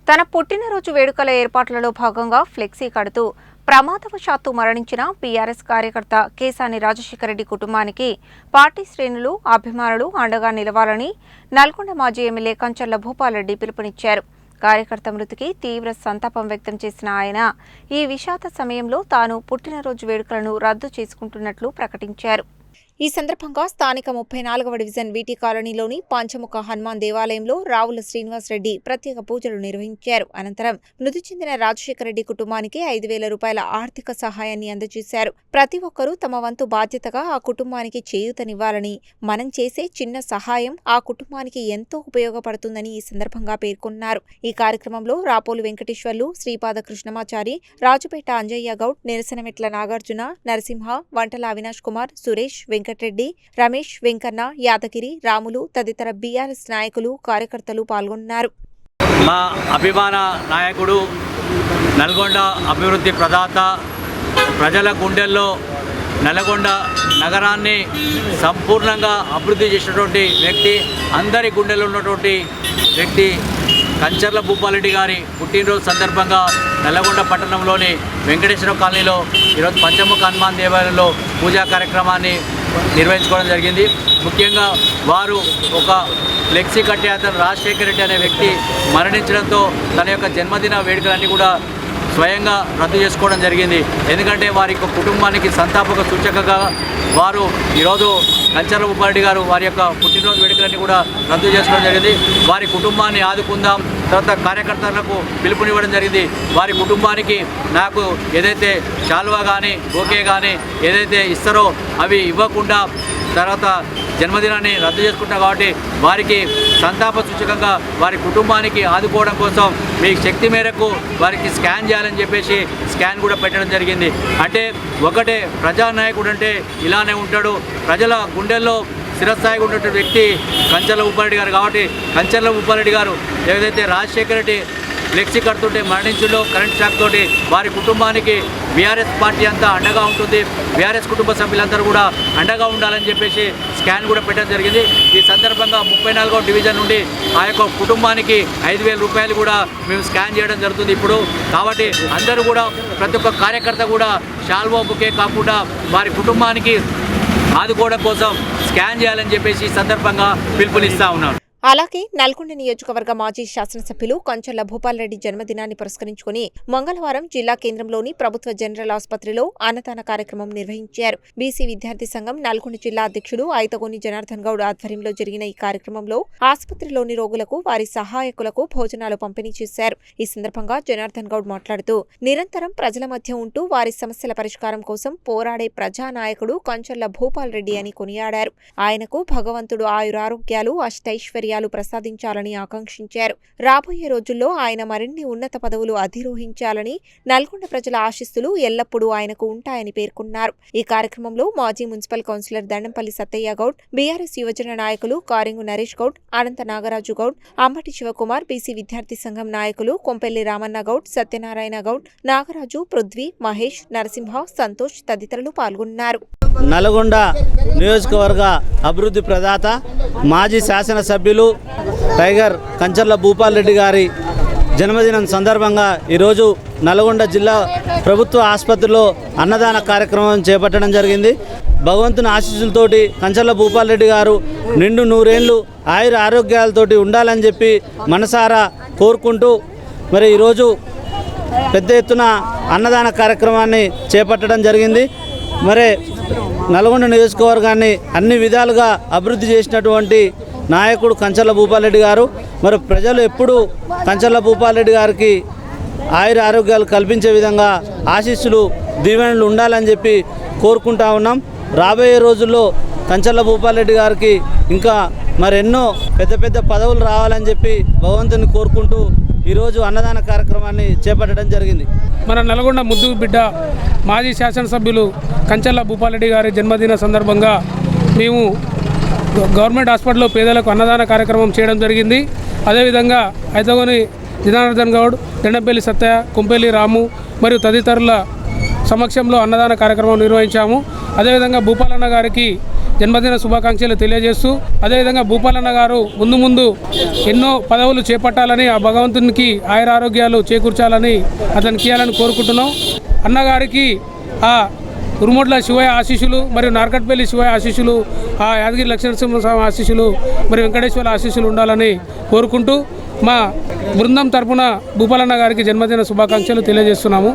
తన పుట్టినరోజు వేడుకల ఏర్పాట్లలో భాగంగా ఫ్లెక్సీ కడుతూ ప్రమాదవశాత్తు మరణించిన బీఆర్ఎస్ కార్యకర్త కేసాని రాజశేఖర రెడ్డి కుటుంబానికి పార్టీ శ్రేణులు అభిమానులు అండగా నిలవాలని నల్గొండ మాజీ ఎమ్మెల్యే కంచర్ల భూపాల్రెడ్డి పిలుపునిచ్చారు. కార్యకర్త మృతికి తీవ్ర సంతాపం వ్యక్తం చేసిన ఆయన ఈ విషాద సమయంలో తాను పుట్టినరోజు వేడుకలను రద్దు చేసుకుంటున్నట్లు ప్రకటించారు. ఈ సందర్భంగా స్థానిక 34వ డివిజన్ వీటీ కాలనీలోని పంచముఖ హనుమాన్ దేవాలయంలో రావుల శ్రీనివాసరెడ్డి ప్రత్యేక పూజలు నిర్వహించారు. అనంతరం మృతి చెందిన రాజశేఖర రెడ్డి కుటుంబానికి 5,000 రూపాయల ఆర్థిక సహాయాన్ని అందజేశారు. ప్రతి ఒక్కరూ తమ వంతు బాధ్యతగా ఆ కుటుంబానికి చేయూతనివ్వాలని, మనం చేసే చిన్న సహాయం ఆ కుటుంబానికి ఎంతో ఉపయోగపడుతుందని ఈ సందర్భంగా పేర్కొన్నారు. ఈ కార్యక్రమంలో రాపోలు వెంకటేశ్వర్లు, శ్రీపాద కృష్ణమాచారి, రాజుపేట అంజయ్య గౌడ్, నిరసనమెట్ల నాగార్జున, నరసింహ, వంటల అవినాష్ కుమార్, సురేష్, వెంకటరెడ్డి, రమేష్, వెంకన్న, యాదగిరి, రాములు తదితర బీఆర్ఎస్ నాయకులు, కార్యకర్తలు పాల్గొన్నారు. మా అభిమాన నాయకుడు, నల్గొండ అభివృద్ధి ప్రదాత, ప్రజల గుండెల్లో నల్గొండ నగరాన్ని సంపూర్ణంగా అభివృద్ధి చేసినటువంటి వ్యక్తి, అందరి గుండెల్లో ఉన్నటువంటి వ్యక్తి కంచర్ల భూపాల్రెడ్డి గారి పుట్టినరోజు సందర్భంగా నల్లగొండ పట్టణంలోని వెంకటేశ్వర కాలనీలో ఈరోజు పంచముఖ హనుమాన్ దేవాలయంలో పూజా కార్యక్రమాన్ని నిర్వహించుకోవడం జరిగింది. ముఖ్యంగా వారు ఒక ఫ్లెక్సీ కట్టే అతను రాజశేఖర రెడ్డి అనే వ్యక్తి మరణించడంతో తన యొక్క జన్మదిన వేడుకలన్నీ కూడా స్వయంగా రద్దు చేసుకోవడం జరిగింది. ఎందుకంటే వారి యొక్క కుటుంబానికి సంతాపక సూచకగా వారు ఈరోజు కంచర్ల భూపాల్రెడ్డి గారు వారి యొక్క పుట్టినరోజు వేడుకలన్నీ కూడా రద్దు చేసుకోవడం జరిగింది. వారి కుటుంబాన్ని ఆదుకుందాం, తర్వాత కార్యకర్తలకు పిలుపునివ్వడం జరిగింది. వారి కుటుంబానికి నాకు ఏదైతే శాల్వా కానీ ఓకే కానీ ఏదైతే ఇస్తారో అవి ఇవ్వకుండా తర్వాత జన్మదినాన్ని రద్దు చేసుకుంటాం కాబట్టి వారికి సంతాప సూచకంగా వారి కుటుంబానికి ఆదుకోవడం కోసం మీ శక్తి మేరకు వారికి స్కాన్ చేయాలని చెప్పేసి స్కాన్ కూడా పెట్టడం జరిగింది. అంటే ఒకటే ప్రజానాయకుడు అంటే ఇలానే ఉంటాడు, ప్రజల గుండెల్లో స్థిరస్థాయిగా ఉన్నటువంటి వ్యక్తి కంచర్ల భూపాల్రెడ్డి గారు. కాబట్టి కంచర్ల భూపాల్రెడ్డి గారు ఏదైతే రాజశేఖర రెడ్డి ఫ్లెక్సీ కడుతుంటే మరణించులో కరెంట్ షాక్ తోటి వారి కుటుంబానికి బీఆర్ఎస్ పార్టీ అంతా అండగా ఉంటుంది, బీఆర్ఎస్ కుటుంబ సభ్యులందరూ కూడా అండగా ఉండాలని చెప్పేసి స్కాన్ కూడా పెట్టడం జరిగింది. ఈ సందర్భంగా 34వ డివిజన్ నుండి ఆ యొక్క కుటుంబానికి 5,000 రూపాయలు కూడా మేము స్కాన్ చేయడం జరుగుతుంది ఇప్పుడు. కాబట్టి అందరూ కూడా ప్రతి ఒక్క కార్యకర్త కూడా శాల్వా బుకే కాకుండా వారి కుటుంబానికి ఆదుకోవడం కోసం స్కాన్ చేయాలని చెప్పేసి ఈ సందర్భంగా పిలుపునిస్తా ఉన్నారు. అలాగే నల్గొండ నియోజకవర్గ మాజీ శాసనసభ్యులు కంచర్ల భూపాల్రెడ్డి జన్మదినాన్ని పురస్కరించుకుని మంగళవారం జిల్లా కేంద్రంలోని ప్రభుత్వ జనరల్ ఆసుపత్రిలో అన్నదాన కార్యక్రమం నిర్వహించారు. బీసీ విద్యార్థి సంఘం నల్గొండ జిల్లా అధ్యక్షుడు ఐతగోని జనార్దన్ గౌడ్ ఆధ్వర్యంలో జరిగిన ఈ కార్యక్రమంలో ఆసుపత్రిలోని రోగులకు, వారి సహాయకులకు భోజనాలు పంపిణీ చేశారు. ఈ సందర్భంగా జనార్దన్ గౌడ్ మాట్లాడుతూ నిరంతరం ప్రజల మధ్య ఉంటూ వారి సమస్యల పరిష్కారం కోసం పోరాడే ప్రజానాయకుడు కంచర్ల భూపాల్రెడ్డి అని కొనియాడారు. ఆయనకు భగవంతుడు ఆయురారోగ్యాలు, అష్టైశ్వర్యాలు ప్రసాదించాలని ఆకాంక్షించారు. రాబోయే రోజుల్లో ఆయన మరిన్ని ఉన్నత పదవులు అధిరోహించాలని, నల్గొండ ప్రజల ఆశీస్సులు ఎల్లప్పుడూ ఆయనకు ఉంటాయని పేర్కొన్నారు. ఈ కార్యక్రమంలో మాజీ municipal councillor Dandampalli Sattaiah Goud, BRS యువజన నాయకులు కారింగు నరేష్ గౌడ్, అనంత నాగరాజు గౌడ్, అంబటి శివకుమార్, బీసీ విద్యార్థి సంఘం నాయకులు కొంపెల్లి రామన్న గౌడ్, సత్యనారాయణ గౌడ్, నాగరాజు, పృథ్వీ, మహేష్, నరసింహ, సంతోష్ తదితరులు పాల్గొన్నారు. నల్గొండ నియోజకవర్గ అభివృద్ధి ప్రదాత, మాజీ శాసనసభ్యులు టైగర్ కంచర్ల భూపాల్రెడ్డి గారి జన్మదినం సందర్భంగా ఈరోజు నల్గొండ జిల్లా ప్రభుత్వ ఆసుపత్రిలో అన్నదాన కార్యక్రమం చేపట్టడం జరిగింది. భగవంతుని ఆశీస్సులతోటి కంచర్ల భూపాల్రెడ్డి గారు నిండు 100 ఏళ్ళు ఆయుర ఆరోగ్యాలతోటి ఉండాలని చెప్పి మనసారా కోరుకుంటూ మరి ఈరోజు పెద్ద ఎత్తున అన్నదాన కార్యక్రమాన్ని చేపట్టడం జరిగింది. మరి నల్గొండ నియోజకవర్గాన్ని అన్ని విధాలుగా అభివృద్ధి చేసినటువంటి నాయకుడు కంచర్ల భూపాల్రెడ్డి గారు. మరి ప్రజలు ఎప్పుడూ కంచర్ల భూపాల్రెడ్డి గారికి ఆయుర ఆరోగ్యాలు కల్పించే విధంగా ఆశీస్సులు, దీవెనలు ఉండాలని చెప్పి కోరుకుంటా ఉన్నాం. రాబోయే రోజుల్లో కంచర్ల భూపాల్రెడ్డి గారికి ఇంకా మరెన్నో పెద్ద పెద్ద పదవులు రావాలని చెప్పి భగవంతుని కోరుకుంటూ ఈరోజు అన్నదాన కార్యక్రమాన్ని చేపట్టడం జరిగింది. మన నల్గొండ ముద్దు బిడ్డ మాజీ శాసనసభ్యులు కంచర్ల భూపాల్రెడ్డి గారి జన్మదిన సందర్భంగా మేము గవర్నమెంట్ హాస్పిటల్లో పేదలకు అన్నదాన కార్యక్రమం చేయడం జరిగింది. అదేవిధంగా ఐతగోని జనార్దన్ గౌడ్, దండంపల్లి సత్తయ్య, కొంపెల్లి రాము మరియు తదితరుల సమక్షంలో అన్నదాన కార్యక్రమం నిర్వహించాము. అదేవిధంగా భూపాలన్న గారికి జన్మదిన శుభాకాంక్షలు తెలియజేస్తూ అదేవిధంగా భూపాలన్న గారు ముందు ఎన్నో పదవులు చేపట్టాలని ఆ భగవంతునికి ఆయురారోగ్యాలు చేకూర్చాలని అతనికి ఇవ్వాలని కోరుకుంటున్నాం. అన్నగారికి ఆ ఉరుమొడ్ల శివయ్య ఆశీస్సులు మరియు నార్కట్పల్లి శివయ్య ఆశీస్సులు, ఆ యాదగిరి లక్ష్మణస్వామి ఆశీస్సులు మరియు వెంకటేశ్వర ఆశీస్సులు ఉండాలని కోరుకుంటూ మా బృందం తరపున భూపాలన్న గారికి జన్మదిన శుభాకాంక్షలు తెలియజేస్తున్నాము.